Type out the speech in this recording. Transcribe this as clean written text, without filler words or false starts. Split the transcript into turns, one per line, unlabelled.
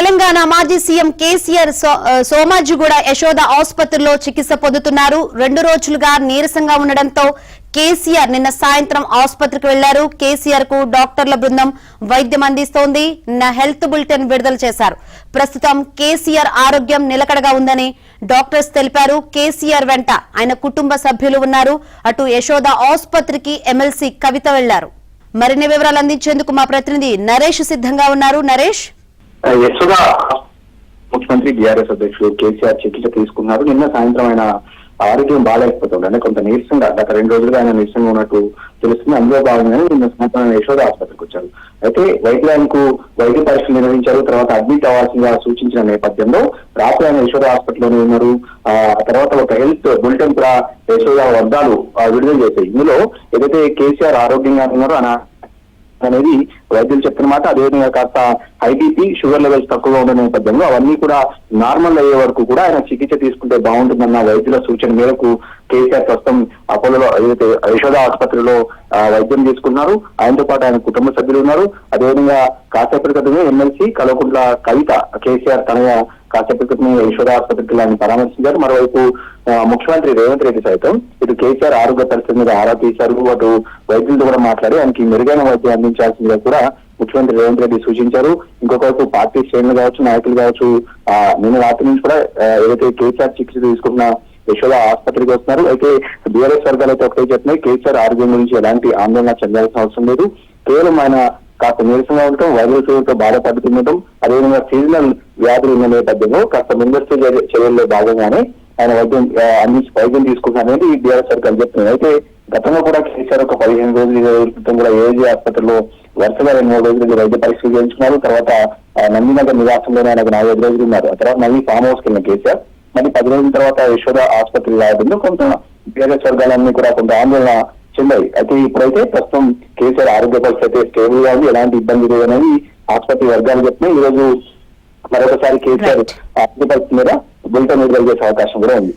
తెలంగాణ మాజీ సీఎం కేసీఆర్ సోమాజిగూడ యశోద ఆసుపత్రిలో చికిత్స పొందుతున్నారు. 2 రోజులుగా నీరసంగా ఉండడంతో కేసీఆర్ నిన్న సాయంత్రం ఆసుపత్రికి వెళ్లారు. కేసీఆర్ కు డాక్టర్ల బృందం వైద్యం అందిస్తోంది. నిన్న హెల్త్ బులెటిన్ విడుదల చేశారు. ప్రస్తుతం కేసీఆర్ ఆరోగ్యం నిలకడగా ఉందని డాక్టర్స్ తెలిపారు. కేసీఆర్ వెంట ఆయన కుటుంబ సభ్యులు ఉన్నారు. అటు యశోద ఆసుపత్రికి ఎమ్మెల్సీ కవిత వెళ్లారు. మరిన్ని వివరాలు అందించేందుకు మా ప్రతినిధి నరేష్ సిద్ధంగా ఉన్నారు. నరేష్,
యశోద ముఖ్యమంత్రి బీఆర్ఎస్ అధ్యక్షుడు కేసీఆర్ చికిత్స తీసుకున్నారు. నిన్న సాయంత్రం ఆయన ఆరోగ్యం బాగాలేకపోతుంది, అంటే కొంత నీరసంగా గత 2 రోజులుగా ఆయన నీరసంగా ఉన్నట్టు తెలుస్తుంది. అందులో భాగంగానే నిన్న సాయంత్రం యశోద ఆసుపత్రికి వచ్చారు. అయితే వైద్యులకు వైద్య పరీక్షలు నిర్వహించారు. తర్వాత అడ్మిట్ అవ్వాల్సిందిగా సూచించిన నేపథ్యంలో రాత్రి ఆయన యశోద హాస్పిటల్లోనే ఉన్నారు. ఆ తర్వాత ఒక హెల్త్ బులెటిన్ కూడా యశోద వర్గాలు విడుదల చేశాయి. ఇందులో ఏదైతే కేసీఆర్ ఆరోగ్యంగా ఉన్నారో అనేది వైద్యులు చెప్తున్నమాట. అదేవిధంగా కాస్త ఐబీపీ షుగర్ లెవెల్స్ తక్కువగా ఉన్న నేపథ్యంలో అవన్నీ కూడా నార్మల్ అయ్యే వరకు కూడా ఆయన చికిత్స తీసుకుంటే బాగుంటుందన్న వైద్యుల సూచన మేరకు కేసీఆర్ ప్రస్తుతం అపోలోలో ఏదైతే యశోద ఆసుపత్రిలో వైద్యం తీసుకున్నారు. ఆయనతో పాటు ఆయన కుటుంబ సభ్యులు ఉన్నారు. అదేవిధంగా కాసేపటి క్రితమే ఎమ్మెల్సీ కల్వకుంట్ల కవిత కేసీఆర్ తనయ కాసేపటి క్రితమే యశోద ఆసుపత్రికి ఆయన పరామర్శించారు. మరోవైపు ముఖ్యమంత్రి రేవంత్ రెడ్డి సైతం ఇటు కేసీఆర్ ఆరోగ్య పరిస్థితి మీద ఆరా తీశారు. అటు వైద్యులతో కూడా మాట్లాడి ఆయనకి మెరుగైన వైద్యం అందించాల్సిందిగా కూడా ముఖ్యమంత్రి రేవంత్ రెడ్డి సూచించారు. ఇంకొక వైపు పార్టీ శ్రేణులు కావచ్చు, నాయకులు కావచ్చు నిన్న రాత్రి నుంచి కూడా ఏదైతే కేసీఆర్ చికిత్స తీసుకున్న యశోద ఆసుపత్రికి వస్తున్నారు. అయితే బీఆర్ఎస్ వర్గాలు అయితే ఒకటే చెప్తున్నాయి, కేసీఆర్ ఆరోగ్యం గురించి ఎలాంటి ఆందోళన చెందాల్సిన అవసరం లేదు. కేవలం ఆయన కాస్త నీరసంగా ఉండటం, వైరల్ ఫీవర్తో బాధపడుతుండటం, అదేవిధంగా సీజనల్ వ్యాధులు ఉన్న నేపథ్యంలో కాస్త ముందస్తు చర్యల్లో భాగంగానే ఆయన వైద్యం తీసుకుంటారనేది బీఆర్ఎస్ వర్గాలు చెప్తున్నాయి. అయితే గతంలో కూడా కేసీఆర్ ఒక 15 రోజులు 20 రోజుల క్రితం కూడా ఏజీ ఆసుపత్రిలో వరుసగా 2-3 రోజులు వైద్య పరీక్షలు చేయించుకున్నారు. తర్వాత నందినగర్ నివాసంలోనే ఆయనకు 45 రోజులు ఉన్నారు. ఆ తర్వాత మళ్ళీ ఫామ్ హౌస్కి వెళ్ళిన కేసీఆర్ మళ్ళీ 10 రోజుల తర్వాత యశోద ఆసుపత్రి రావడంలో కొంత బీఆర్ఎస్ వర్గాలన్నీ కూడా కొంత ఆందోళన చెందాయి. అయితే ఇప్పుడైతే ప్రస్తుతం కేసీఆర్ ఆరోగ్య పరిస్థితి అయితే స్టేబుల్ గా ఉంది, ఎలాంటి ఇబ్బంది లేదు అనేది ఆసుపత్రి వర్గాలు చెప్తున్నాయి. ఈ రోజు మరొకసారి కేసీఆర్ ఆరోగ్య పరిస్థితి మీద బులెటిన్ విడుదల చేసే అవకాశం కూడా ఉంది.